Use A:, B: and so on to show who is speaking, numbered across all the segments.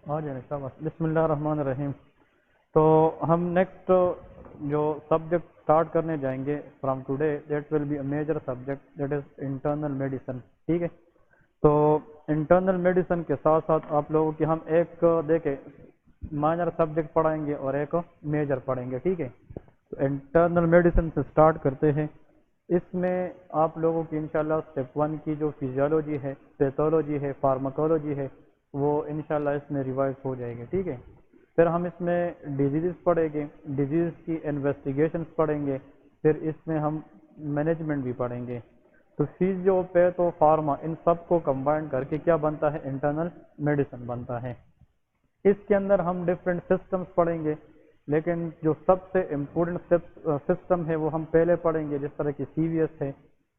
A: آ جائیں شاباش. بسم اللہ الرحمن الرحیم. تو ہم نیکسٹ جو سبجیکٹ اسٹارٹ کرنے جائیں گے from today that will be a major subject that is internal medicine. ٹھیک ہے. تو انٹرنل میڈیسن کے ساتھ ساتھ آپ لوگوں کی ہم ایک دیکھیں مائنر سبجیکٹ پڑھائیں گے اور ایک میجر پڑھیں گے. ٹھیک ہے. تو انٹرنل میڈیسن سے اسٹارٹ کرتے ہیں. اس میں آپ لوگوں کی انشاءاللہ اسٹیپ 1 کی جو فزیولوجی ہے، پیتھولوجی ہے، فارماکولوجی ہے، وہ انشاءاللہ اس میں ریوائز ہو جائے گی. ٹھیک ہے. پھر ہم اس میں ڈیزیز پڑھیں گے، ڈیزیز کی انویسٹیگیشنس پڑھیں گے. پھر اس میں ہم مینجمنٹ بھی پڑھیں گے. تو فیزیو پیتھو فارما ان سب کو کمبائن کر کے کیا بنتا ہے؟ انٹرنل میڈیسن بنتا ہے. اس کے اندر ہم ڈفرینٹ سسٹمز پڑھیں گے، لیکن جو سب سے امپورٹنٹ سسٹم ہے وہ ہم پہلے پڑھیں گے، جس طرح کی سی وی ایس ہے.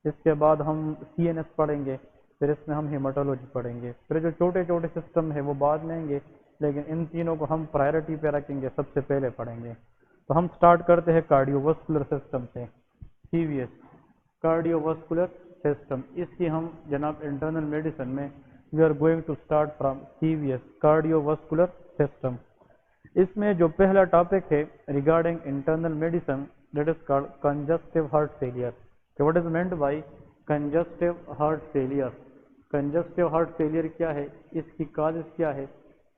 A: اس کے بعد ہم سی این ایس پڑھیں گے. پھر اس میں ہم ہیماٹولوجی پڑھیں گے. پھر جو چھوٹے چھوٹے سسٹم ہے وہ بعد میں آئیں گے، لیکن ان تینوں کو ہم پرائرٹی پہ رکھیں گے، سب سے پہلے پڑھیں گے. تو ہم سٹارٹ کرتے ہیں کارڈیو واسکولر سسٹم سے. C V S cardiovascular system, اس کی ہم جناب انٹرنل میڈیسن میں we are going to start from C V S cardiovascular system. اس میں جو پہلا ٹاپک ہے regarding internal medicine that is called congestive heart failure. What is meant by congestive heart failure? Congestive heart failure کیا ہے، اس کی causes کیا ہے،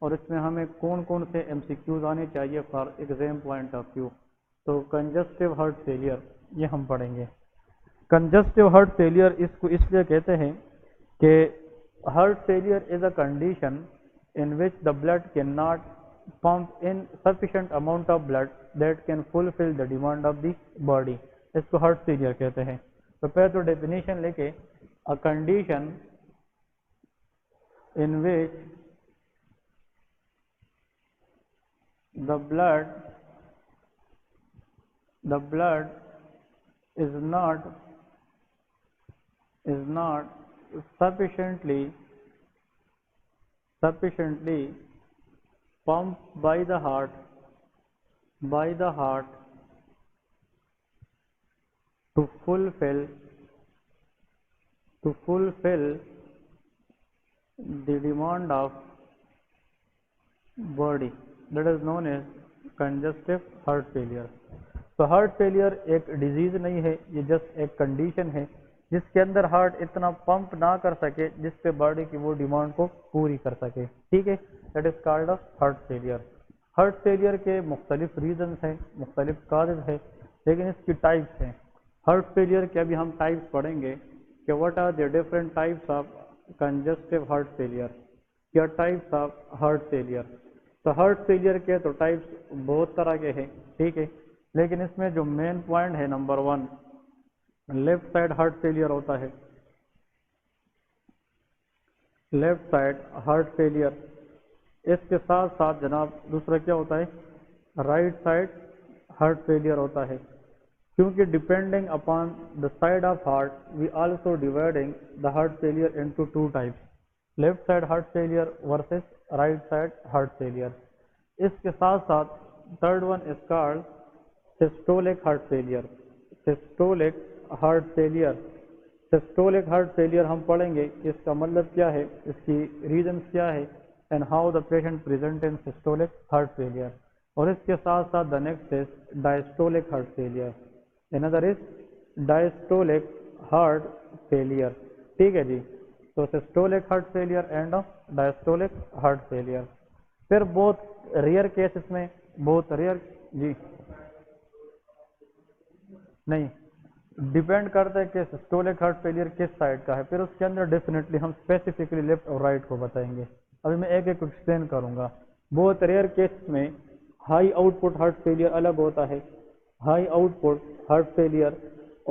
A: اور اس میں ہمیں کون کون سے ایم سی کیوز آنے چاہیے for exam point of view. تو کنجسٹیو ہارٹ فیلئر یہ ہم پڑھیں گے. کنجسٹیو ہارٹ فیلئر اس کو اس لیے کہتے ہیں کہ heart failure is a condition in which the blood cannot pump in sufficient amount of blood that can fulfill the demand of the body. اس کو ہارٹ فیلئر کہتے ہیں. تو پہلے تو ڈیفینیشن لے کے a condition in which the blood is not sufficiently pumped by the heart to fulfill the demand of body, that is known as congestive heart failure. تو heart failure ایک disease نہیں ہے، یہ جسٹ ایک condition ہے جس کے اندر heart اتنا پمپ نہ کر سکے جس سے باڈی کی وہ ڈیمانڈ کو پوری کر سکے. ٹھیک ہے. That is called heart failure. Heart failure کے مختلف ریزنس ہیں، مختلف کازز ہیں، لیکن اس کی ٹائپس ہیں. ہارٹ فیلئر کے ابھی ہم ٹائپس پڑھیں گے کہ what are the different types of congestive heart failure. کیا ٹائپس آف ہارٹ فیلئر. تو ہارٹ فیلئر کے تو ٹائپس بہت طرح کے ہیں. ٹھیک ہے. لیکن اس میں جو مین پوائنٹ ہے number 1 left side heart failure ہوتا ہے. Left side heart failure. اس کے ساتھ ساتھ جناب دوسرا کیا ہوتا ہے؟ رائٹ سائڈ ہارٹ فیلئر ہوتا ہے. کیونکہ depending upon the side of heart we also dividing the heart failure into 2 types. Left side heart failure versus right side heart failure. اس کے ساتھ ساتھ third one is called systolic heart failure. Systolic heart failure. Systolic heart failure ہم پڑھیں گے کہ اس کا مطلب کیا ہے، اس کی ریزنس کیا ہے، and how the patient present in systolic heart failure. اور اس کے ساتھ ساتھ the next is diastolic heart failure. another is diastolic heart failure. ٹھیک ہے جی. تو systolic heart failure and diastolic heart failure. پھر بہت ریئر کیسز میں بہت ریئر جی نہیں ڈیپینڈ کرتا ہے کہ سسٹولک ہارٹ فیلئر کس سائڈ کا ہے. پھر اس کے اندر ڈیفینیٹلی ہم اسپیسیفکلی لیفٹ اور رائٹ کو بتائیں گے. ابھی میں ایک ایک ایکسپلین کروں گا. بہت ریئر کیس میں high out put heart failure الگ ہوتا ہے. High out put heart failure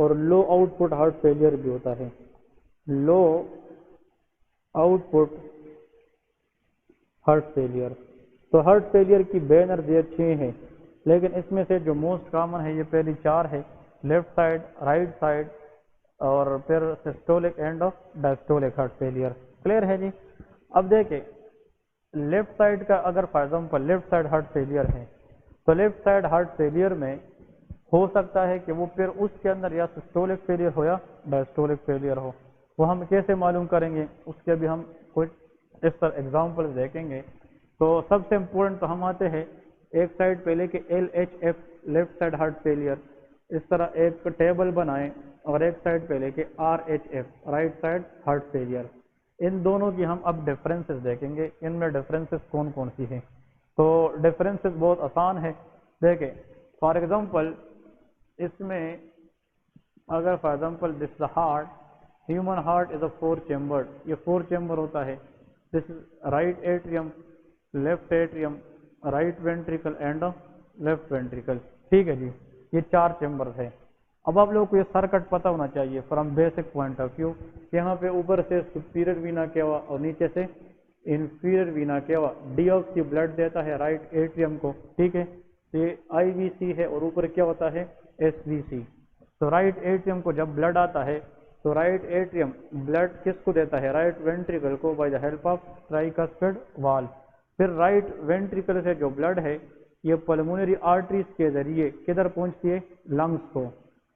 A: اور لو آؤٹ پٹ ہارٹ فیلئر بھی ہوتا ہے. لو آؤٹ پٹ ہارٹ فیلئر. تو ہارٹ فیلئر کی بینر یہ 6 ہیں، لیکن اس میں سے جو موسٹ کامن ہے یہ پہلی 4 ہے، لیفٹ سائڈ، رائٹ سائڈ، اور پھر systolic and diastolic heart failure. Clear ہے جی. اب دیکھیں لیفٹ سائڈ کا اگر for example left side heart failure ہے تو لیفٹ سائڈ ہارٹ فیلئر میں ہو سکتا ہے کہ وہ پھر اس کے اندر یا سسٹولک فیلئر ہو یا ڈائسٹولک فیلئر ہو. وہ ہم کیسے معلوم کریں گے؟ اس کے بھی ہم کچھ اس طرح ایگزامپل دیکھیں گے تو سب سے امپورٹنٹ تو ہم آتے ہیں ایک سائڈ پہ لے کے LHF left side heart failure, اس طرح ایک ٹیبل بنائیں اور ایک سائڈ پہ لے کے RHF right side heart failure. ان دونوں کی ہم اب ڈفرینسز دیکھیں گے، ان میں ڈفرینسز کون کون سی ہیں. تو ڈفرینسز بہت آسان ہے. دیکھیں فار ایگزامپل اس میں اگر for example this the heart, human heart is a 4 chambered, یہ 4 چیمبر ہوتا ہے. This right atrium, left atrium, right ventricle and left ventricle. ٹھیک ہے جی، یہ 4 چیمبرز ہیں. اب آپ لوگوں کو یہ سرکٹ پتہ ہونا چاہیے from basic point of view. یہاں پہ اوپر سے سپیریئر وینا کیوا اور نیچے سے انفیریئر وینا کیوا ڈیآکسی بلڈ دیتا ہے رائٹ ایٹریم کو. ٹھیک ہے، یہ IVC ہے اور اوپر کیا ہوتا ہے SVC. تو رائٹ ایٹریم کو جب بلڈ آتا ہے تو رائٹ ایٹریم بلڈ کس کو دیتا ہے؟ رائٹ وینٹریکل کو بائی دا ہیلپ آف ٹرائیکسپیڈ وال. پھر رائٹ وینٹریکل سے جو بلڈ ہے یہ پلمونری آرٹریز کے ذریعے کدھر پہنچتی ہے؟ لنگس کو.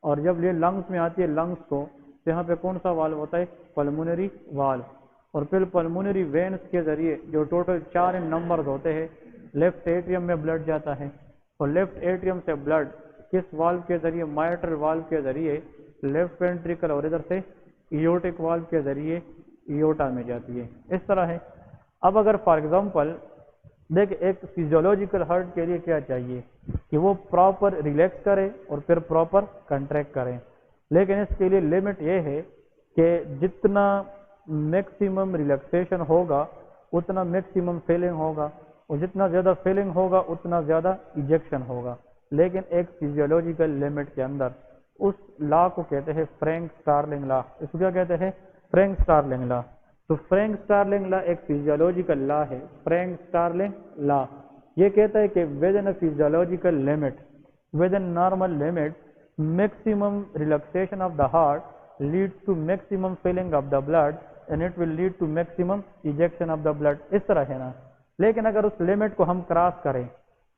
A: اور جب یہ لنگس میں آتی ہے لنگس کو تو یہاں پہ کون سا والو ہوتا ہے؟ پلمونری والو. اور پھر پلمونری وینس کے ذریعے جو ٹوٹل 4 نمبرز ہوتے ہیں لیفٹ ایٹریم میں بلڈ جاتا ہے. اور لیفٹ ایٹریم سے بلڈ کس والو کے ذریعے؟ مائٹرل والو کے ذریعے لیفٹ وینٹریکل اور ادھر سے ایورٹک والو کے ذریعے ایورٹا میں جاتی ہے. اس طرح ہے. اب اگر فار ایگزامپل دیکھ ایک فیزیولوجیکل ہارٹ کے لیے کیا چاہیے کہ وہ پراپر ریلیکس کرے اور پھر پراپر کنٹریکٹ کرے. لیکن اس کے لیے لمٹ یہ ہے کہ جتنا میکسیمم ریلیکسیشن ہوگا اتنا میکسیمم فیلنگ ہوگا، اور جتنا زیادہ فیلنگ ہوگا اتنا زیادہ ایجیکشن ہوگا. لیکن ایک فیزیولوجیکل لمٹ کے اندر. اس لا کو کہتے ہیں فرینک سٹارلنگ لا. اس کو کیا کہتے ہیں؟ فرینک سٹارلنگ لا. تو فرینک سٹارلنگ لا ایک فیزیولوجیکل لا ہے. فرینک سٹارلنگ لا یہ کہتا ہے کہ within a physiological limit, within normal limit, maximum relaxation of the heart leads to maximum filling of the blood and it will lead to maximum ejection of the blood. اس طرح ہے نا. لیکن اگر اس limit کو ہم cross کریں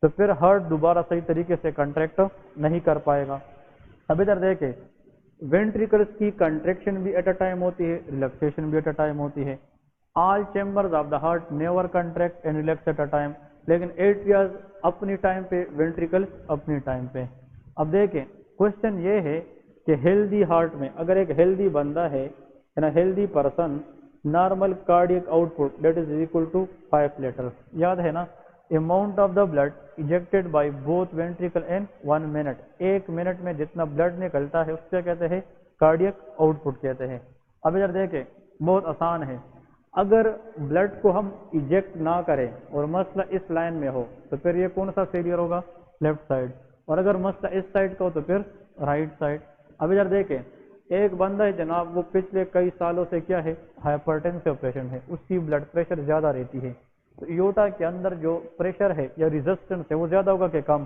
A: تو پھر ہارٹ دوبارہ صحیح طریقے سے کنٹریکٹ نہیں کر پائے گا. اب ادھر دیکھیں وینٹریکلس کی کنٹریکشن بھی ایٹ اے ٹائم ہوتی ہے، ریلیکسیشن بھی ایٹ اے ٹائم ہوتی ہے. All chambers of the heart never contract and relax at a time. لیکن ایٹریاز اپنی ٹائم پہ، وینٹریکل اپنی ٹائم پہ. اب دیکھیں کوشچن یہ ہے کہ ہیلدی ہارٹ میں اگر ایک ہیلدی بندہ ہے healthy person, normal cardiac output that is equal to 5 litre. یاد ہے نا؟ Amount of the blood ejected by both ventricle in 1 minute. 1 minute میں جتنا بلڈ نکلتا ہے اس سے کہتے ہیں کارڈیک آؤٹ پٹ کہتے ہیں. اب ادھر دیکھیں بہت آسان ہے. اگر بلڈ کو ہم ایجیکٹ نہ کریں اور مسئلہ اس لائن میں ہو تو پھر یہ کون سا فیلئر ہوگا؟ Left side. اور اگر مسئلہ اس سائڈ کا ہو تو پھر رائٹ سائڈ. اب ادھر دیکھیں ایک بندہ ہے جناب، وہ پچھلے کئی سالوں سے کیا ہے؟ ہائپرٹینسو پیشنٹ ہے، اس کی بلڈ پریشر زیادہ رہتی ہے. تو ایوٹا کے اندر جو پریشر ہے یا ریزسٹنس ہے وہ زیادہ ہوگا کہ کم؟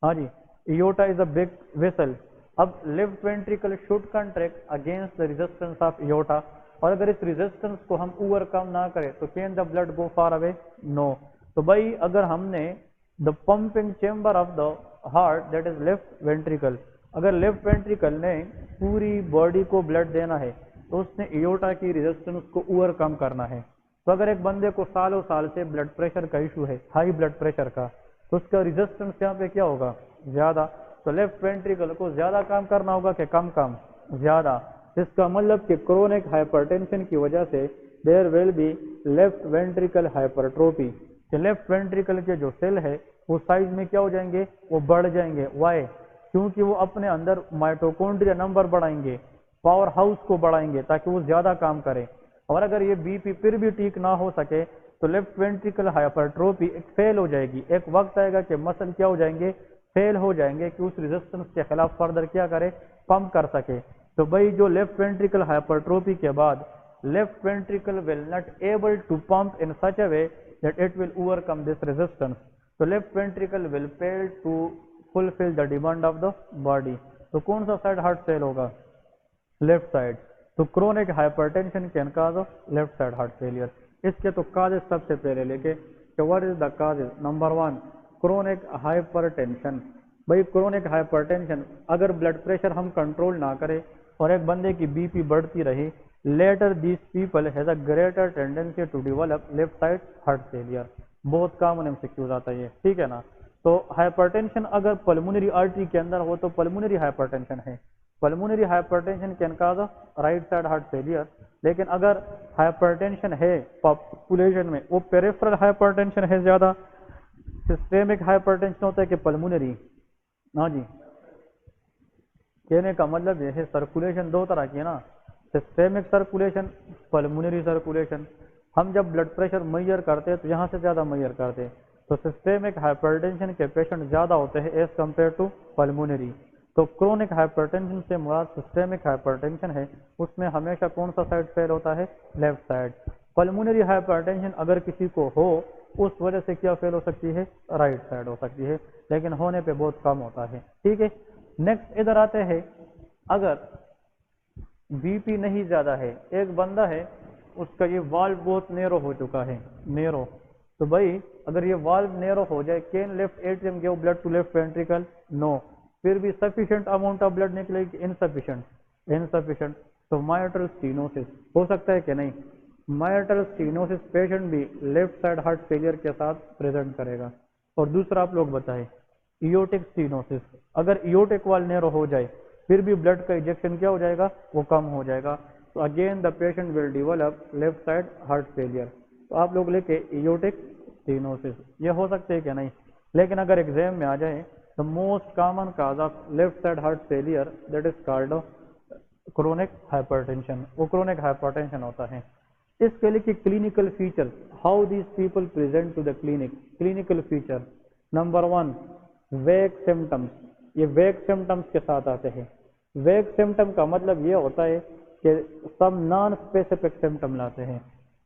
A: ہاں جی، aorta is a big vessel. اب left ventricle should contract against the resistance of aorta. اور اگر اس ریزسٹنس کو ہم اوور کم نہ کریں تو can the blood go far away? No. تو بھائی اگر ہم نے the pumping chamber of the heart that is left ventricle, اگر لیفٹ وینٹریکل نے پوری باڈی کو بلڈ دینا ہے تو اس نے ایوٹا کی ریزسٹنس کو اوور کم کرنا ہے. تو اگر ایک بندے کو سالوں سال سے بلڈ پریشر کا ایشو ہے، ہائی بلڈ پریشر کا، تو اس کا ریزسٹنس یہاں پہ کیا ہوگا؟ زیادہ. تو لیفٹ وینٹریکل کو زیادہ کام کرنا ہوگا کہ کم؟ زیادہ. اس کا مطلب کہ کرونک ہائپرٹینشن کی وجہ سے دیر ول بی لیفٹ وینٹریکل ہائپرٹروپی، کہ لیفٹ وینٹریکل کے جو سیل ہے وہ سائز میں کیا ہو جائیں گے؟ وہ بڑھ جائیں گے. وائی؟ کیونکہ وہ اپنے اندر مائٹوکونڈریا نمبر بڑھائیں گے، پاور ہاؤس کو بڑھائیں گے تاکہ وہ زیادہ کام کرے. اور اگر یہ بی پی پھر بھی ٹھیک نہ ہو سکے تو لیفٹ وینٹریکل ہائپرٹروپی ایک فیل ہو جائے گی. ایک وقت آئے گا کہ مسل کیا ہو جائیں گے؟ فیل ہو جائیں گے کہ اس ریزسٹنس کے خلاف فردر کیا کرے؟ پمپ کر سکے. تو بھائی جو لیفٹ وینٹریکل ہائپرٹروپی کے بعد left ventricle will not able to pump in such a way that it will overcome this resistance. تو left ventricle will fail to fulfil the demand of the body. تو کون سا side heart fail ہوگا؟ Left side. تو chronic hypertension can cause left side heart failure. اس کے تو causes سب سے پہلے لے کے کہ what is the causes. Number 1 chronic hypertension. بھائی کرونک ہائپرٹینشن اگر بلڈ پریشر ہم کنٹرول نہ کریں اور ایک بندے کی بی پی بڑھتی رہی، later these people has a greater tendency to develop left side heart failure. بہت کامن MCQs آتا ہے یہ، ٹھیک ہے نا. تو ہائپرٹینشن اگر پلمونری آرٹری کے اندر ہو تو پلمونری ہائپرٹینشن ہے. Pulmonary hypertension can cause right side heart failure. لیکن اگر ہائپرٹینشن ہے پاپولیشن میں وہ پیریفرل ہائپرٹینشن ہے زیادہ. سسٹمک ہائپرٹینشن ہوتا ہے کہ پلمونری. ہاں جی، کہنے کا مطلب یہ ہے سرکولیشن دو طرح کی ہے نا، سسٹمک سرکولیشن، پلمونری سرکولیشن. ہم جب بلڈ پریشر میئر کرتے ہیں تو یہاں سے زیادہ میئر کرتے ہیں، تو سسٹمک ہائپرٹینشن کے پیشنٹ زیادہ ہوتے ہیں ایز کمپیئر ٹو پلمونری. تو کرونک ہائپرٹینشن سے مراد سسٹمک ہائپرٹینشن ہے، اس میں ہمیشہ کون سا سائڈ فیل ہوتا ہے؟ Left side. پلمونری ہائپرٹینشن اگر کسی کو ہو اس وجہ سے کیا فیل ہو سکتی ہے؟ رائٹ سائڈ ہو سکتی ہے، لیکن ہونے پہ بہت کم ہوتا ہے. ٹھیک ہے، نیکسٹ ادھر آتے ہیں. اگر بی پی نہیں زیادہ ہے، ایک بندہ ہے اس کا یہ والو بہت نیرو ہو چکا ہے، نیرو. تو بھائی اگر یہ والو نیرو ہو جائے، can left atrium give blood to left ventricle? No. پھر بھی سفیشینٹ اماؤنٹ آف بلڈ نکلے گی؟ انسفیشینٹ. تو مائٹرل اسٹینوسس ہو سکتا ہے کہ نہیں؟ مائٹرل اسٹینوسس پیشنٹ بھی لیفٹ سائڈ ہارٹ فیلئر کے ساتھ پریزنٹ کرے گا. اور دوسرا آپ لوگ بتائیں ایوٹک اسٹینوسس. اگر ایوٹک وال نیرو ہو جائے پھر بھی بلڈ کا ایجیکشن کیا ہو جائے گا؟ وہ کم ہو جائے گا. تو again the patient will develop left side heart failure. تو آپ لوگ لکھے ایوٹک اسٹینوسس، یہ ہو سکتے ہیں کہ نہیں؟ لیکن اگر ایگزام میں آ جائے the most common cause of left side heart failure that is called chronic hypertension. وہ chronic hypertension ہوتا ہے. اس کے لیے clinical features, how these people present to the clinic. clinical feature number 1 vague symptoms. یہ vague symptoms کے ساتھ آتے ہیں. vague symptom کا مطلب یہ ہوتا ہے کہ some non specific symptom لاتے ہیں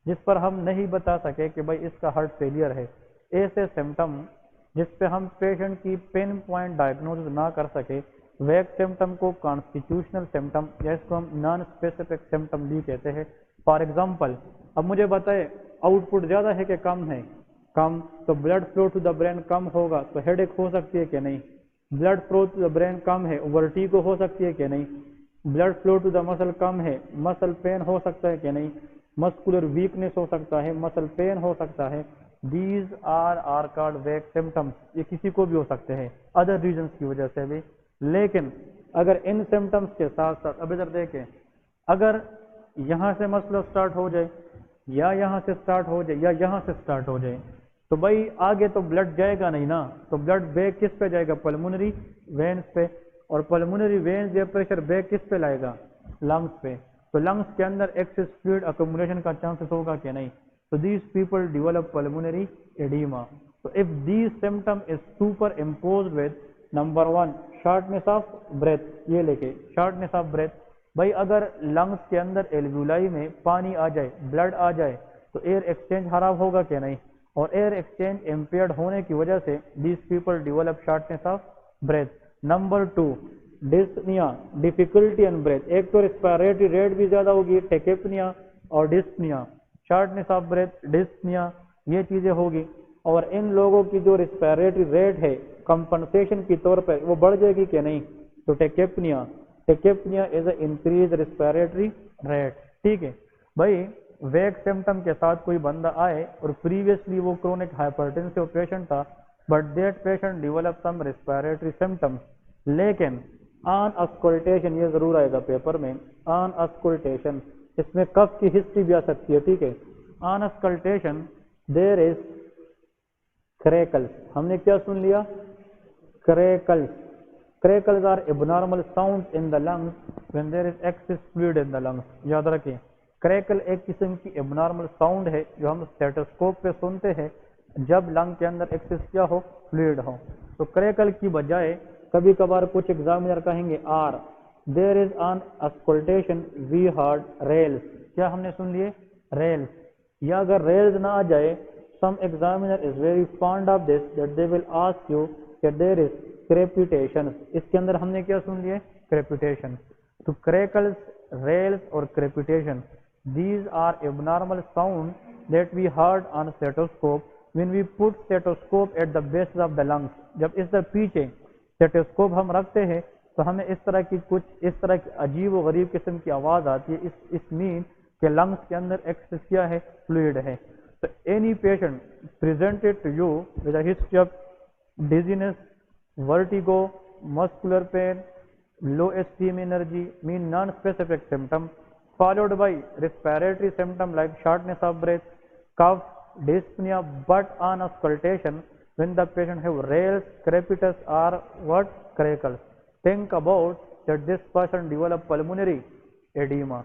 A: جس پر ہم نہیں بتا سکے کہ بھائی اس کا ہارٹ فیلئر ہے. ایسے سمٹم جس پہ ہم پیشنٹ کی پن پوائنٹ ڈائگنوز نہ کر سکے، ویگ سمٹم کو کانسٹیٹیوشنل سمٹم یا اس کو ہم نان اسپیسیفک سمٹم بھی کہتے ہیں. فار ایگزامپل اب مجھے بتائے آؤٹ پٹ زیادہ ہے کہ کم ہے؟ کم. تو blood flow to the brain کم ہوگا تو ہیڈ ایک ہو سکتی ہے کہ نہیں؟ Blood flow to the brain کم ہے، ورٹیگو ہو سکتی ہے کہ نہیں؟ بلڈ فلو ٹو دا مسل کم ہے، مسل پین ہو سکتا ہے کہ نہیں؟ مسکولر ویکنیس ہو سکتا ہے، مسل پین ہو سکتا ہے. These are called vague symptoms. یہ کسی کو بھی ہو سکتے ہیں ادر ریزنس کی وجہ سے بھی. لیکن اگر ان سمٹمس کے ساتھ ساتھ اب ادھر دیکھیں، اگر یہاں سے مسئلہ سٹارٹ ہو جائے یا یہاں سے سٹارٹ ہو جائے یا یہاں سے سٹارٹ ہو جائے تو بھائی آگے تو بلڈ جائے گا نہیں نا. تو بلڈ بیک کس پہ جائے گا؟ پلمونری وینس پہ. اور پلمونری وینس یا پریشر بیک کس پہ لائے گا؟ لنگس پہ. تو لنگس کے اندر ایکسس فلوئڈ اکومولیشن کا چانسز ہوگا کہ نہیں؟ So these people develop pulmonary edema. So if these symptom is superimposed with number 1 shortness of breath. یہ لے کے shortness of breath. بھائی اگر لنگس کے اندر ایلویولائی میں پانی آ جائے، بلڈ آ جائے تو ایئر ایکسچینج خراب ہوگا کہ نہیں؟ اور ایئر ایکسچینج امپیئرڈ ہونے کی وجہ سے these people develop shortness of breath. number 2 dyspnea, difficulty in breath. ایک تو ریسپیریٹری ریٹ بھی زیادہ ہوگی، ٹیکیپنیا اور ڈسپنیا. شارٹنس آف بریتھ، ڈسپنیا، یہ چیزیں ہوگی. اور ان لوگوں کی جو ریسپیریٹری ریٹ ہے کمپنسیشن کی طور پر وہ بڑھ جائے گی کہ نہیں؟ تو ٹیکیپنیا از اے انکریز ریسپیریٹری ریٹ. ٹھیک ہے بھائی. ویگ سمٹم کے ساتھ کوئی بندہ آئے اور پریویسلی وہ کرونک ہائپرٹینسو پیشنٹ تھا but that patient develop some respiratory symptom. لیکن آن اسکولٹیشن، یہ ضرور آئے گا پیپر میں، آن اسکولٹیشن اس میں کف کی ہسٹری بھی آ سکتی ہے. ٹھیک ہے. آن اسکلٹیشن دیر از کریکلس. ہم نے کیا سن لیا؟ Crackles. Crackles are abnormal sound in the lungs when there is excess fluid in the lungs. یاد رکھیں کریکل ایک قسم کی ابنارمل ساؤنڈ ہے جو ہم اسٹیٹوسکوپ پہ سنتے ہیں جب لنگ کے اندر ایکسس کیا ہو؟ فلوئڈ ہو. تو کریکل کی بجائے کبھی کبھار کچھ ایگزامینر کہیں گے are. There is on auscultation we heard rails. کیا ہم نے سن لیے؟ ریلز. یا اگر ریلز نہ آ جائے some examiner is very fond of this that they will ask you that there is crepitation. اس کے اندر ہم نے کیا سن لیے؟ crepitation. تو crackles, rails اور crepitation, these are abnormal sound that we heard on stethoscope when we put stethoscope at the base of the lungs. جب اس سے پیچھے stethoscope ہم رکھتے ہیں تو ہمیں اس طرح کی عجیب و غریب قسم کی آواز آتی ہے. اس مین کہ لنگس کے اندر ایکسس کیا ہے؟ فلوئڈ ہے. So any patient presented to you with a history of dizziness, vertigo, muscular pain, low esteem energy, mean non-specific symptom, followed by respiratory symptom like shortness of breath, cough, dyspnea, but on auscultation, when the patient have rales, crepitus or what? Crackles. Think about that this person develop pulmonary edema.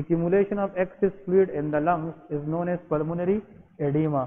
A: Accumulation of excess fluid in the lungs is known as pulmonary edema.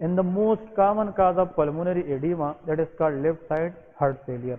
A: And the most common cause of pulmonary edema that is called left side heart failure.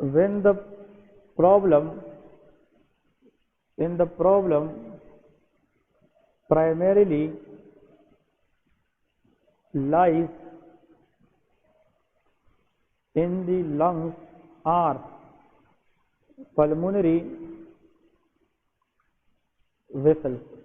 A: when the problem primarily lies in the lungs or pulmonary vessel.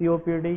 A: COPD.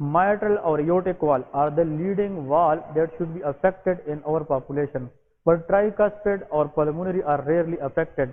A: Mitral or aortic valve are the leading valve that should be affected in our population, but tricuspid or pulmonary are rarely affected.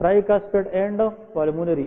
A: tricuspid and pulmonary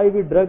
A: IV drug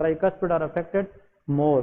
A: tricuspid are affected more.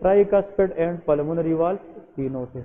A: tricuspid and pulmonary valve stenosis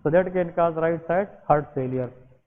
A: so that can cause right side heart failure.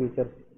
A: features,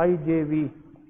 A: IJV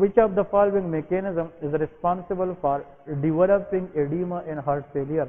A: which of the following mechanism is responsible for developing edema in heart failure।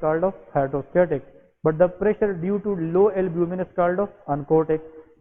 A: called hydrostatic, but the pressure due to low albumin is called oncotic।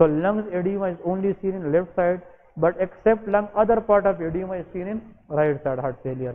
A: So lungs edema is only seen in left side, but except lung, other part of edema is seen in right side heart failure।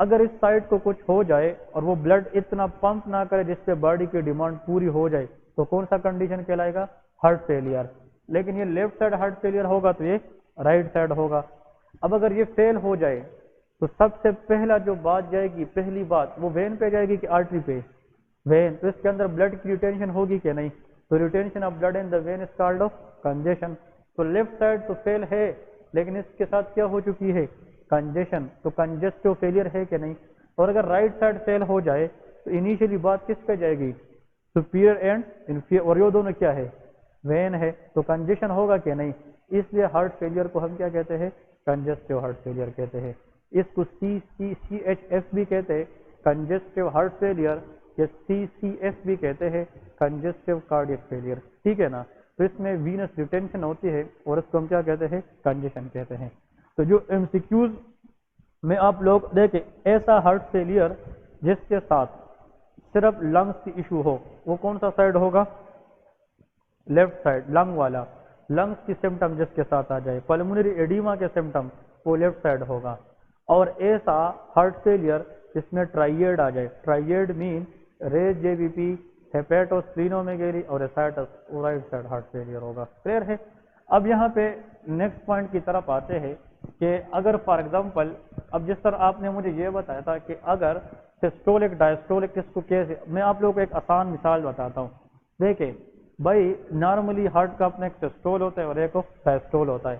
A: اگر اس side کو کچھ ہو جائے اور وہ blood اتنا pump نہ کرے جس سے باڈی کی ڈیمانڈ پوری ہو جائے تو کون سا کنڈیشن کہلائے گا؟ Heart failure. لیکن یہ لیفٹ سائڈ ہارٹ فیلئر ہوگا تو یہ رائٹ سائڈ ہوگا. اب اگر یہ فیل ہو جائے تو سب سے پہلا جو بات جائے گی، پہلی بات وہ وین پہ جائے گی کہ آرٹری پہ؟ وین. تو اس کے اندر بلڈ کی ریٹینشن ہوگی کہ نہیں؟ تو retention of blood in the vein is called of congestion. تو لیفٹ سائڈ تو فیل ہے لیکن اس کے ساتھ کیا ہو چکی ہے؟ کنجیشن. تو کنجسٹو فیلئر ہے کہ نہیں؟ اور اگر رائٹ سائڈ فیل ہو جائے تو انیشیلی بات کس پہ جائے گی؟ سپیریئر اینڈ انفیریئر، اور یہ دونوں کیا ہے؟ وین ہے. تو کنجیشن ہوگا کہ نہیں؟ اس لیے ہارٹ فیلئر کو ہم کیا کہتے ہیں؟ کنجسٹو ہارٹ فیلئر کہتے ہیں. اس کو CHF بھی کہتے ہیں کنجسٹو ہارٹ فیلئر، یا CCF بھی کہتے ہیں کنجسٹو کارڈیک فیلئر. ٹھیک ہے نا؟ تو اس میں وینس ریٹینشن ہوتی ہے اور اس کو ہم کیا کہتے ہیں؟ کنجیشن کہتے ہیں. تو جو MCQs میں آپ لوگ دیکھیں، ایسا ہارٹ فیلئر جس کے ساتھ صرف لنگس کی ایشو ہو وہ کون سا سائڈ ہوگا؟ Left side. لنگ والا، لنگس کی سمٹم جس کے ساتھ آ جائے، پلمونری ایڈیما کے سمٹم، وہ لیفٹ سائڈ ہوگا. اور ایسا ہارٹ فیلئر جس میں ٹرائیڈ آ جائے، ٹرائیڈ مین ریس JVP، ہیپیٹوسپلینومیگیلی اور اسائٹس، وہ رائٹ سائڈ ہارٹ فیلئر ہوگا. کلیئر ہے؟ اب یہاں پہ نیکسٹ پوائنٹ کی طرف آتے ہیں کہ اگر فار ایگزامپل، اب جس طرح آپ نے مجھے یہ بتایا تھا کہ اگر سسٹولک ڈائسٹولک کس کو کیسے، میں آپ لوگوں کو ایک آسان مثال بتاتا ہوں. دیکھیں بھائی، نارملی ہارٹ کا اپنا ایک سسٹول ہوتا ہے اور ایک ڈائسٹول ہوتا ہے.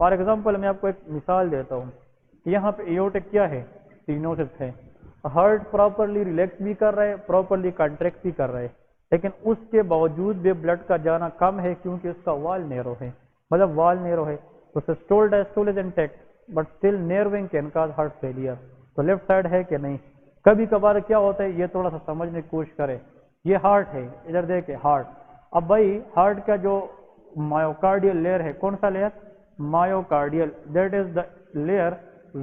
A: فار ایگزامپل میں آپ کو ایک مثال دیتا ہوں. یہاں پہ ایورٹک کیا ہے؟ سٹینوسس ہے. ہارٹ پراپرلی ریلیکس بھی کر رہا ہے، پراپرلی کنٹریکٹ بھی کر رہا ہے، لیکن اس کے باوجود بھی بلڈ کا جانا کم ہے کیونکہ اس کا وال نیرو ہے، مطلب وال نیرو ہے. تو systole diastole is intact but still narrowing can cause heart failure. تو لیفٹ سائڈ ہے کہ نہیں؟ کبھی کبھار کیا ہوتا ہے یہ تھوڑا سا سمجھنے کی کوشش کرے. یہ ہارٹ ہے، ادھر دیکھیں ہارٹ. اب بھائی ہارٹ کا جو مایوکارڈیل لیئر ہے، کون سا layer? Myocardial. That is the layer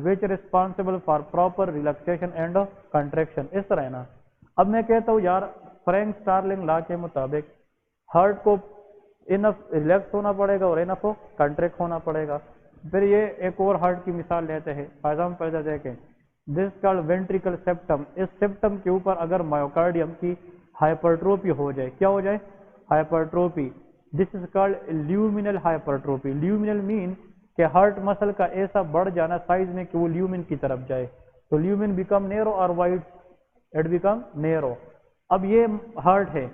A: which responsible for proper relaxation and contraction. اس طرح ہے نا. اب میں کہتا ہوں یار فرینک سٹارلنگ لا کے مطابق ہارٹ کو انف ریلیکس ہونا پڑے گا اور انف کنٹریکٹ ہونا پڑے گا. پھر یہ ایک اور ہارٹ کی مثال لیتے ہیں. فار ایگزامپل دیکھیں، دس کالڈ وینٹریکل سیپٹم. اس سیپٹم کے اوپر اگر مایوکارڈیم کی ہائپرٹروپی ہو جائے، کیا ہو جائے؟ ہائپرٹروپی. دس از کالڈ لیومینل ہائپرٹروپی. لیومینل مین کہ ہارٹ مسل کا ایسا بڑھ جانا سائز میں کہ وہ لیومن کی طرف جائے. تو لیومن بیکم نیرو اور وائڈ، اٹ بیکم نیرو. اب یہ ہارٹ ہے،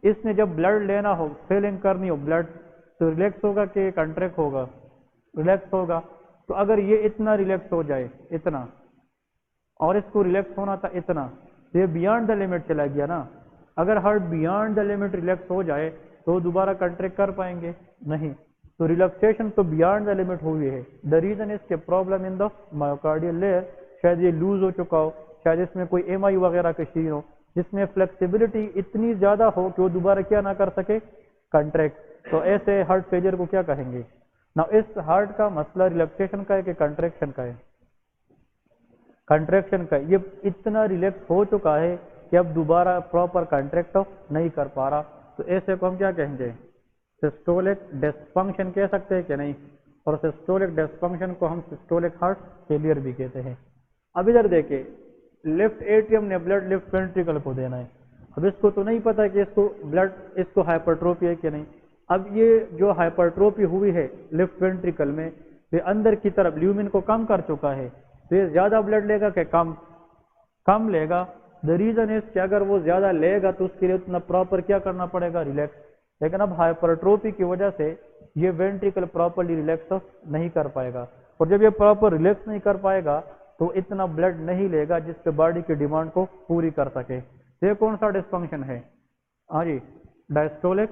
A: اس نے جب بلڈ لینا ہو، فیلنگ کرنی ہو بلڈ، تو ریلیکس ہوگا کہ کنٹریکٹ ہوگا؟ ریلیکس ہوگا. تو اگر یہ اتنا ریلیکس ہو جائے، اتنا، اور اس کو ریلیکس ہونا تھا اتنا، تو یہ بیانڈ دا لمٹ چلا گیا نا. اگر heart beyond the limit relax ہو جائے تو دوبارہ کنٹریکٹ کر پائیں گے؟ نہیں. تو ریلیکسیشن تو بیانڈ دا لمٹ ہوئی ہے. دا ریزن اس کے problem in the myocardial layer, شاید یہ لوز ہو چکا ہو، شاید اس میں کوئی MI وغیرہ کا شین ہو جس میں فلیکسیبلٹی اتنی زیادہ ہو کہ وہ دوبارہ کیا نہ کر سکے؟ کنٹریکٹ. تو ایسے ہارٹ فیلئر کو کیا کہیں گے؟ نا اس ہارٹ کا مسئلہ ریلیکسیشن کا ہے کہ کنٹریکشن کا ہے؟ کنٹریکشن کا. یہ اتنا ریلیکس ہو چکا ہے کہ اب دوبارہ پراپر کنٹریکٹ نہیں کر پا رہا. تو ایسے کو ہم کیا کہیں گے؟ سسٹولک ڈسفنکشن کہہ سکتے ہیں کہ نہیں؟ اور سسٹولک ڈسفنکشن کو ہم سسٹولک ہارٹ فیلئر بھی کہتے ہیں. اب ادھر دیکھیں، لیفٹ ایٹریم نے بلڈ لیفٹ وینٹریکل کو دینا ہے. اب اس کو تو نہیں پتا کہ اس کو بلڈ، اس کو ہائپرٹروپی ہے کہ نہیں. اب یہ جو ہائپرٹروپی ہوئی ہے لیفٹ وینٹریکل میں، یہ اندر کی طرف لیومن کو کم کر چکا ہے. تو یہ زیادہ بلڈ لے گا کہ کم؟ کم لے گا. دا ریزن از کہ اگر وہ زیادہ لے گا تو اس کے لیے اتنا پراپر کیا کرنا پڑے گا؟ ریلیکس. لیکن اب ہائپرٹروپی کی وجہ سے یہ وینٹریکل پراپرلی ریلیکس نہیں کر پائے گا. اور جب یہ پراپر ریلیکس نہیں کر پائے گا تو اتنا بلڈ نہیں لے گا جس سے باڈی کی ڈیمانڈ کو پوری کر سکے. یہ کون سا ڈسفنکشن ہے؟ ہاں جی، ڈائسٹولک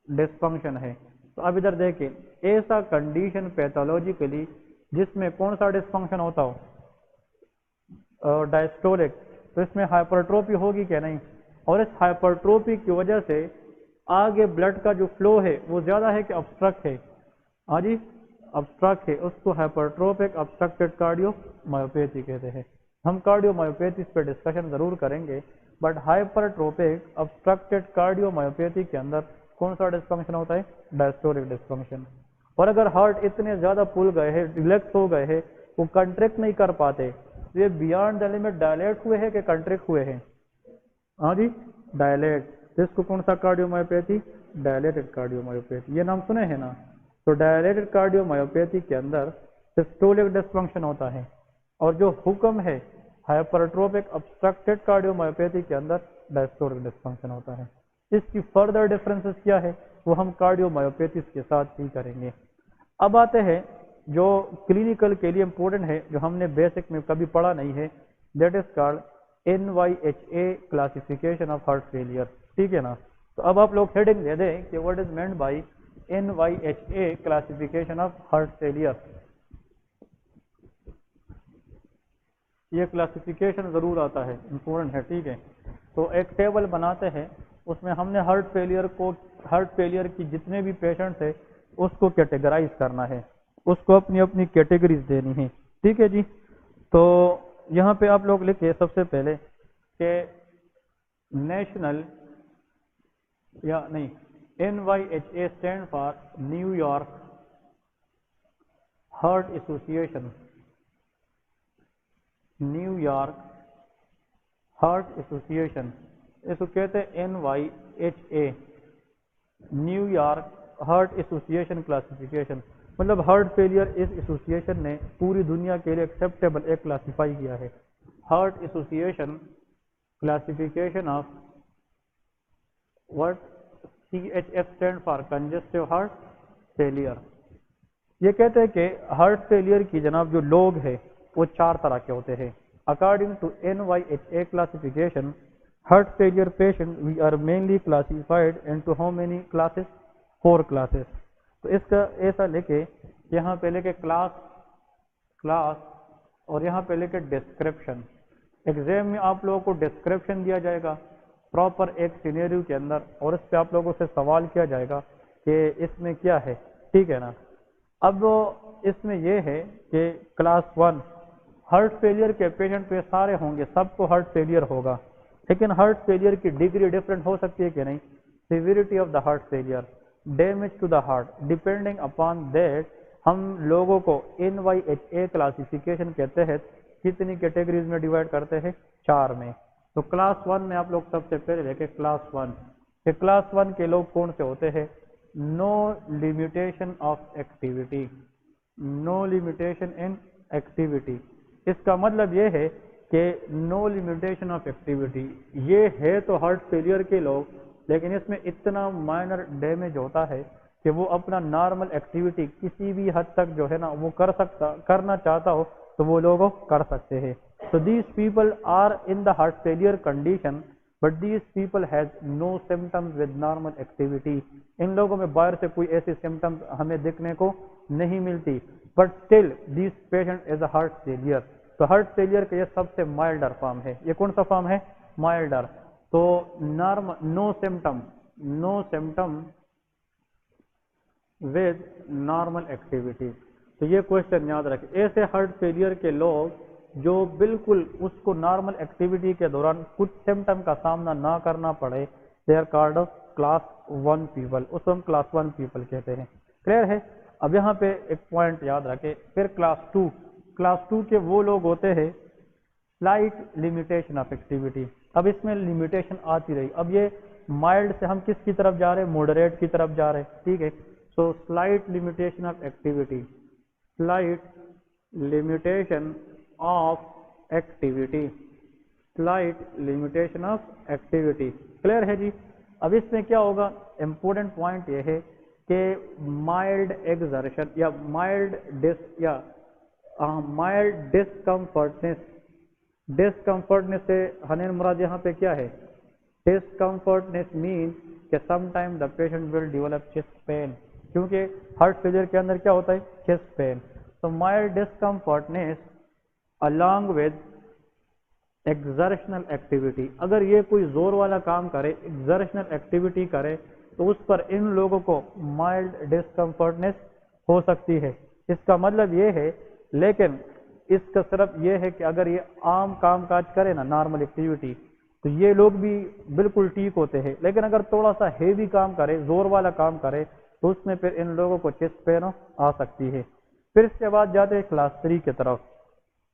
A: ڈسفنکشن ہے. تو اب ادھر دیکھیں، ایسا کنڈیشن پیتھولوجیکلی جس میں کون سا ڈسفنکشن ہوتا ہو؟ ڈائسٹولک. تو اس میں ہائپرٹروپی ہوگی کہ نہیں؟ اور اس ہائپرٹروپی کی وجہ سے آگے بلڈ کا جو فلو ہے وہ زیادہ ہے کہ ابسٹرکٹ ہے؟ ہاں جی، ابسٹرکٹ ہے. اس کو ہائپرٹروپک ابسٹرکٹڈ کارڈیو مایوپیتھی کہتے ہیں. ہم کارڈیو مایوپیتھی پہ ڈسکشن ضرور کریں گے، بٹ ہائپرٹروپک ابسٹرکٹڈ کارڈیو مایوپیتھی کے اندر کون سا ڈسفنکشن ہوتا ہے؟ Diastolic dysfunction. اور اگر ہارٹ اتنے زیادہ پھول گئے ہیں، ریلیکس ہو گئے ہیں، وہ کنٹریکٹ نہیں کر پاتے، تو یہ بیانڈ دا لمٹ ڈائلیٹ ہوئے ہیں کہ کنٹریکٹ ہوئے ہیں؟ ہاں جی ڈائلیٹ، اس کو کون سا کارڈیومایوپیتھی؟ ڈائلیٹڈ کارڈیومایوپیتھی، یہ نام سنے ہیں نا؟ تو ڈائلیٹڈ کارڈیومایوپیتھی کے اندر سسٹولک ڈسفنکشن ہوتا ہے، اور جو حکم ہے ہائپرٹروپک ابسٹرکٹڈ کارڈیومایوپیتھی کے اندر ڈائسٹولک ڈسفنکشن ہوتا ہے۔ اس کی فردر ڈفرینسز کیا ہے وہ ہم کارڈیومایوپیتھیز کے ساتھ ہی کریں گے۔ اب آتے ہیں جو کلینکل کے لیے امپورٹنٹ ہے، جو ہم نے بیسک میں کبھی پڑھا نہیں ہے، that is called NYHA classification of heart failure, ٹھیک ہے نا؟ تو اب آپ لوگ ہیڈنگ دے دیں کہ what is meant by NYHA classification of heart failure. یہ کلاسیفیکیشن ضرور آتا ہے، امپورٹنٹ ہے، ٹھیک ہے؟ تو ایک ٹیبل بناتے ہیں، اس میں ہم نے ہارٹ فیلئر کی جتنے بھی پیشنٹس ہیں اس کو کیٹیگرائز کرنا ہے، اس کو اپنی اپنی کیٹیگریز دینی ہے، ٹھیک ہے جی؟ تو یہاں پہ آپ لوگ لکھیں سب سے پہلے کہ نیشنل یا نہیں NYHA stand for New York Heart Association, New York Heart Association, اس کو کہتے ہیں NYHA، New York Heart Association classification, مطلب ہارٹ فیلئر اس ایسوسیشن نے پوری دنیا کے لیے ایکسیپٹیبل ایک کلاسیفائی کیا ہے، heart Association classification of what CHF stand for congestive heart failure۔ یہ کہتے ہیں کہ ہارٹ فیلئر کی جناب جو لوگ ہیں وہ 4 طرح کے ہوتے ہیں۔ According to NYHA classification heart failure patient we are mainly classified into how many classes؟ 4 classes۔ تو اس کا ایسا لکھے، یہاں پہ لکھے کلاس اور یہاں پہ لکھے ڈسکرپشن۔ ایگزام میں آپ لوگوں کو ڈسکرپشن دیا جائے گا پراپر ایک سینیریو کے اندر، اور اس پہ آپ لوگوں سے سوال کیا جائے گا کہ اس میں کیا ہے، ٹھیک ہے نا؟ اب اس میں یہ ہے کہ کلاس 1 ہارٹ فیلئر کے پیشنٹ پہ سارے ہوں گے، سب کو ہارٹ فیلئر ہوگا، لیکن ہارٹ فیلئر کی ڈگری ڈفرینٹ ہو سکتی ہے کہ نہیں؟ Severity of the heart failure, damage to the heart, depending upon that ہم لوگوں کو NYHA کلاسیفیکیشن کے تحت کتنی کیٹیگریز میں ڈیوائڈ کرتے ہیں؟ 4 میں۔ تو کلاس 1 میں آپ لوگ سب سے پہلے دیکھیں کلاس 1 کہ کلاس 1 کے لوگ کون سے ہوتے ہیں؟ No limitation of activity, no limitation in activity. اس کا مطلب یہ ہے کہ نو لمیٹیشن آف ایکٹیویٹی یہ ہے تو ہارٹ فیلئر کے لوگ، لیکن اس میں اتنا مائنر ڈیمیج ہوتا ہے کہ وہ اپنا نارمل ایکٹیویٹی کسی بھی حد تک جو ہے نا وہ کرنا چاہتا ہو تو وہ لوگ کر سکتے ہیں۔ So these people are in the heart failure condition, but these people has no symptoms with normal activity۔ ان لوگوں میں باہر سے کوئی ایسی سمٹمز ہمیں دیکھنے کو نہیں ملتی، but still this patient is a heart failure۔ تو ہارٹ فیلئر کا یہ سب سے مائلڈر فارم ہے۔ یہ کون سا فارم ہے؟ مائلڈر۔ تو نو سمٹم with normal activity۔ تو یہ کوشچن یاد رکھیں، ایسے ہارٹ فیلئر کے لوگ جو بالکل اس کو نارمل ایکٹیویٹی کے دوران کچھ سمٹم کا سامنا نہ کرنا پڑے، they are called class 1 people, اس کو ہم کلاس 1 پیپل کہتے ہیں۔ کلیئر ہے؟ اب یہاں پہ ایک پوائنٹ یاد رکھیں، پھر کلاس 2 کے وہ لوگ ہوتے ہیں سلائٹ لمیٹیشن آف ایکٹیویٹی۔ اب اس میں لمیٹیشن آتی رہی، اب یہ مائلڈ سے ہم کس کی طرف جا رہے ہیں؟ موڈریٹ کی طرف جا رہے ہیں، ٹھیک ہے؟ So slight limitation of activity, slight limitation of activity, slight limitation of activity. Clear ہے جی؟ اب اس میں کیا ہوگا؟ امپورٹنٹ پوائنٹ یہ ہے کہ مائلڈ ایگزرشن یا مائلڈ ڈسکمفرٹنس سے ہنین مراد یہاں پہ کیا ہے؟ ڈسکمفرٹنس مین کہ some time the patient will develop chest pain, کیونکہ ہارٹ فیلئر کے اندر کیا ہوتا ہے؟ Chest pain. تو mild discomfortness along with exertional activity، اگر یہ کوئی زور والا کام کرے، exertional activity کرے، تو اس پر ان لوگوں کو مائلڈ ڈسکمفرٹنس ہو سکتی ہے۔ اس کا مطلب یہ ہے، لیکن اس کا صرف یہ ہے کہ اگر یہ عام کام کاج کرے نا، نارمل ایکٹیویٹی، تو یہ لوگ بھی بالکل ٹھیک ہوتے ہیں، لیکن اگر تھوڑا سا ہیوی کام کرے، زور والا کام کرے، تو اس میں پھر ان لوگوں کو چیسٹ پین آ سکتی ہے۔ پھر اس کے بعد جاتے ہیں کلاس 3 کی طرف۔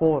A: 4।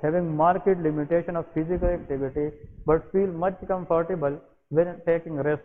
A: having marked limitation of physical activity but feel much comfortable when taking rest,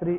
A: 3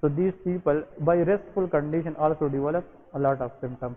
A: so these people by restful condition also develop a lot of symptoms।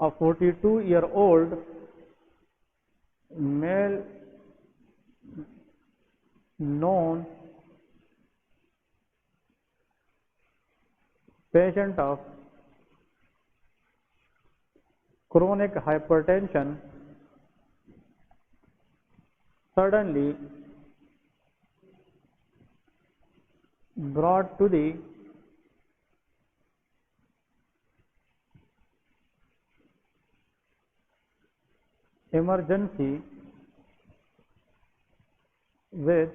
A: a 42-year-old male known patient of chronic hypertension suddenly brought to the emergency with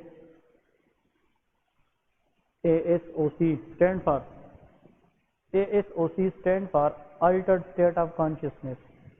A: ASOC stand for ASOC stand for altered state of consciousness.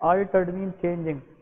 A: Altered mean changing,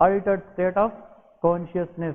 A: Altered state of consciousness,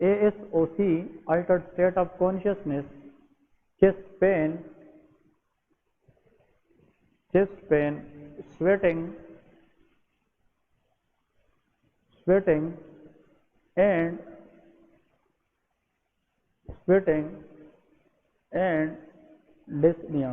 A: ASOC altered state of consciousness, chest pain, sweating and dyspnea.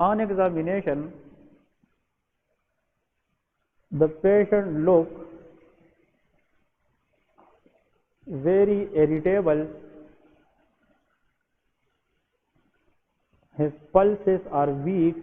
A: On examination, the patient look very irritable, his pulses are weak.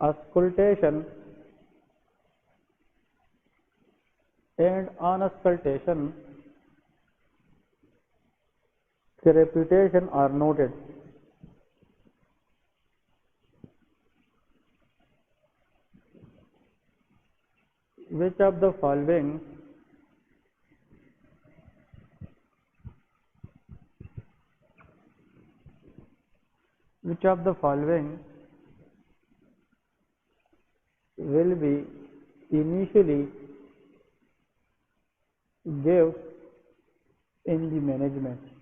A: auscultation and unauscultation crepitation are noted. Which of the following will be initially given in the management.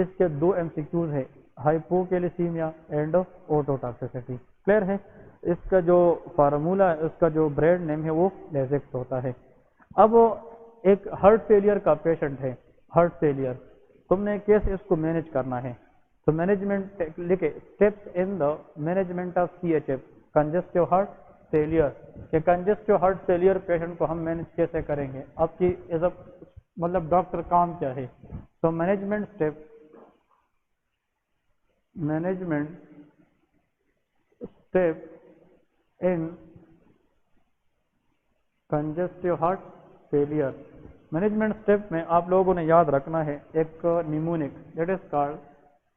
A: اس کے دو MCQs ہے، ہائپوکیلسیمیا and اوٹوٹاکسیسٹی. Clear ہے؟ اس کا جو formula ہے، اس کا جو brand name ہے وہ لیزکس ہوتا ہے. اب ایک ہارٹ فیلئر کا پیشنٹ ہے، ہارٹ فیلئر، تم نے کیسے اس کو مینیج کرنا ہے؟ تو مینجمنٹ لکھے steps in the management of CHF congestive heart failure. کہ کنجسٹیو ہارٹ فیلئر پیشنٹ کو ہم مینیج کیسے کریں گے؟ آپ کی مطلب ڈاکٹر کام کیا ہے؟ تو management step in congestive heart failure. Management step میں آپ لوگوں نے یاد رکھنا ہے ایک mnemonic that is called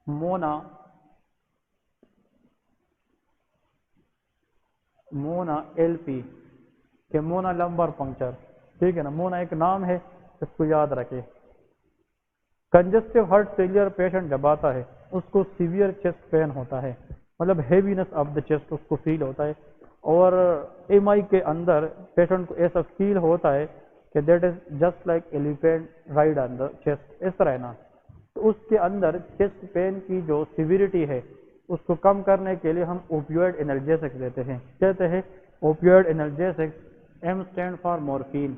A: MONA LP کہ مونا لمبر پنکچر. ٹھیک ہے نا، مونا ایک نام ہے، اس کو یاد رکھے. کنجسٹیو ہارٹ فیلئر پیشنٹ جب آتا ہے اس کو سیویئر چیسٹ پین ہوتا ہے، مطلب ہیوینس آف دا چیسٹ اس کو فیل ہوتا ہے، اور MI کے اندر پیشنٹ کو ایسا فیل ہوتا ہے کہ that is just like elephant ride on the chest, اس طرح ہے نا. تو اس کے اندر چیسٹ پین کی جو سیویریٹی ہے اس کو کم کرنے کے لیے ہم اوپیوائڈ انرجیسک دیتے ہیں. کہتے ہیں opioid analgesic, M stand for morphine.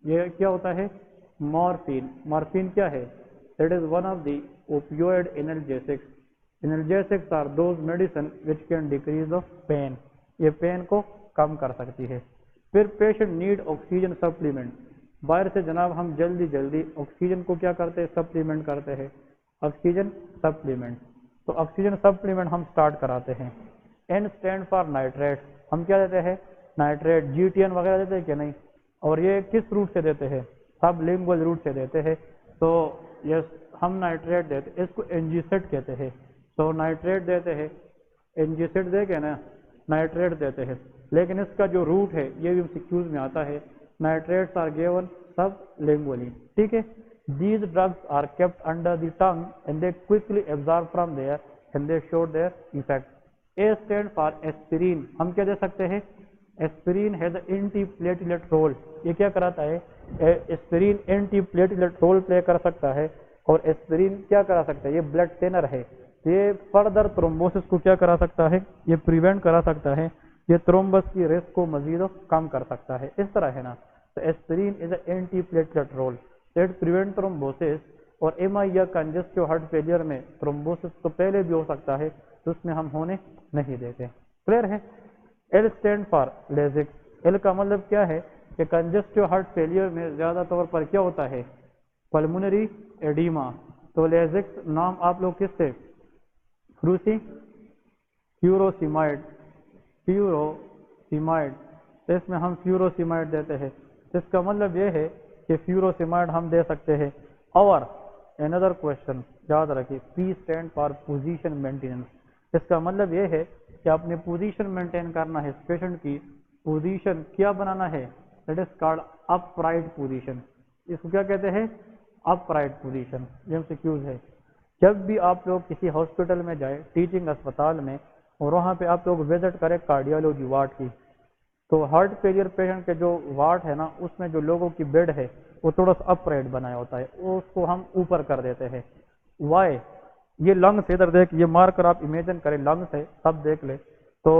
A: یہ کیا ہوتا ہے؟ مورفین. مورفین کیا ہے؟ That is one of the opioid analgesics. Analgesics are those medicine which can decrease the pain. یہ پین کو کم کر سکتی ہے. پھر پیشنٹ نیڈ آکسیجن سپلیمنٹ. باہر سے جناب ہم جلدی آکسیجن کو کیا کرتے ہیں؟ سپلیمنٹ کرتے ہیں، آکسیجن سپلیمنٹ. تو آکسیجن سپلیمنٹ ہم سٹارٹ کراتے ہیں. N stand for nitrate. ہم کیا دیتے ہیں؟ نائٹریٹ. GTN وغیرہ دیتے ہیں کہ نہیں؟ اور یہ کس روٹ سے دیتے ہیں؟ سب لنگول روٹ سے دیتے ہیں. تو یس ہم نائٹریٹ دیتے ہیں، اس کو NG-سیٹ کہتے ہیں. تو نائٹریٹ دیتے ہیں، NG-سیٹ دے کے نا نائٹریٹ دیتے ہیں. لیکن اس کا جو روٹ ہے یہ بھی MCQs میں آتا ہے، نائٹریٹس آر گیون سب لنگولی. ٹھیک ہے. These drugs are kept under the tongue and they quickly absorb from there and they show their effect. A stand for aspirin. ہم کیا دے سکتے ہیں؟ Aspirin has an anti-platelet role. یہ کیا کراتا ہے؟ Aspirin anti platelet role play کر سکتا ہے، اور ایسپرین کیا کرا سکتا ہے؟ یہ بلڈ تھینر ہے. یہ فردر تھرومبوسس کو کیا کرا سکتا ہے؟ یہ پریونٹ کرا سکتا ہے. یہ تھرومبس کی رسک کو مزید کم کر سکتا ہے. اس طرح ہے نا. تو aspirin is a anti platelet role that prevent thrombosis. اور MI یا کنجسٹیو ہارٹ فیلئر میں تھرومبوسس تو پہلے بھی ہو سکتا ہے، تو اس میں ہم ہونے نہیں دیتے. کلیئر ہے؟ L stand for Lasix. L کا مطلب کیا ہے؟ کہ کنجسٹیو ہارٹ فیلئر میں زیادہ طور پر کیا ہوتا ہے؟ Pulmonary oedema. تو لیزکس نام آپ لوگ کس سے؟ فیوروسیمائڈ. اس میں ہم فیوروسیمائڈ دیتے ہیں. اس کا مطلب یہ ہے کہ فیوروسیمائڈ ہم دے سکتے ہیں. اور another question یاد رکھیے، P stand for position maintenance. اس کا مطلب یہ ہے کہ آپ نے پوزیشن مینٹین کرنا ہے. پیشنٹ کی پوزیشن کیا بنانا ہے؟ That is called upright position. اس کو کیا کہتے ہیں؟ Upright position. یہ MCQs ہے. جب بھی آپ لوگ کسی ہاسپٹل میں جائیں، ٹیچنگ اسپتال میں، اور وہاں پہ آپ لوگ وزٹ کریں کارڈیالوجی وارڈ کی، تو ہارٹ فیلئر پیشنٹ کے جو وارڈ ہے نا، اس میں جو لوگوں کی بیڈ ہے وہ تھوڑا سا اپ رائٹ بنایا ہوتا ہے، اس کو ہم اوپر کر دیتے ہیں. وائی؟ یہ لنگس ادھر دیکھ، یہ مار کر آپ امیجن کریں لنگس ہے، سب دیکھ لیں. تو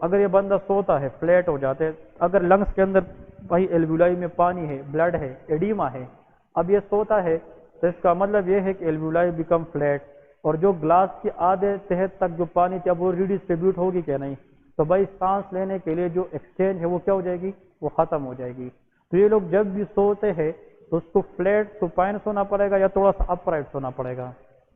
A: اگر یہ بندہ سوتا ہے فلیٹ ہو جاتے ہیں. اگر لنگس کے اندر بھائی ایلویولائی میں پانی ہے، بلڈ ہے، ایڈیما ہے، اب یہ سوتا ہے، تو اس کا مطلب یہ ہے کہ ایلویولائی بیکم فلیٹ، اور جو گلاس کے آدھے تہت تک جو پانی تھی اب وہ ریڈسٹریبیوٹ ہوگی کہ نہیں؟ تو بھائی سانس لینے کے لیے جو ایکسچینج ہے وہ کیا ہو جائے گی؟ وہ ختم ہو جائے گی. تو یہ لوگ جب بھی سوتے ہیں تو اس کو فلیٹ سپائن سونا پڑے گا یا تھوڑا سا اپ رائٹ سونا پڑے گا؟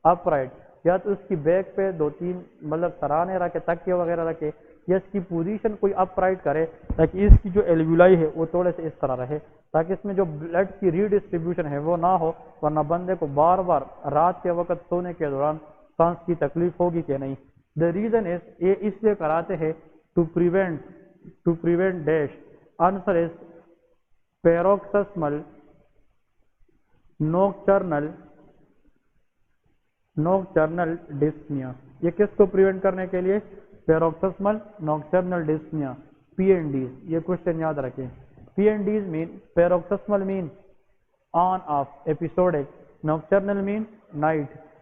A: Up right. یا تو اس کی بیک پہ 2-3 مطلب سرانے رکھے، تکیے وغیرہ رکھے، یا اس کی پوزیشن کوئی اپ رائٹ کرے تاکہ اس کی جو ایلویولائی ہے وہ تھوڑے سے اس طرح رہے، تاکہ اس میں جو بلڈ کی ریڈسٹریبیوشن ہے وہ نہ ہو، ورنہ بندے کو بار بار رات کے وقت سونے کے دوران سانس کی تکلیف ہوگی کہ نہیں. دا ریزن از، یہ اس لیے کراتے ہیں to prevent death. Answer is paroxysmal nocturnal dyspnea. یہ کس کو پریونٹ کرنے کے لیے؟ پیروکسسمل نوکچرنل ڈسنیا. PNDs. یہ کوشچن یاد رکھیں. PNDs مین پیروکسسمل مین آن آف ایپیسوڈک، نوکچرنل مین نائٹ.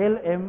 A: LMNOP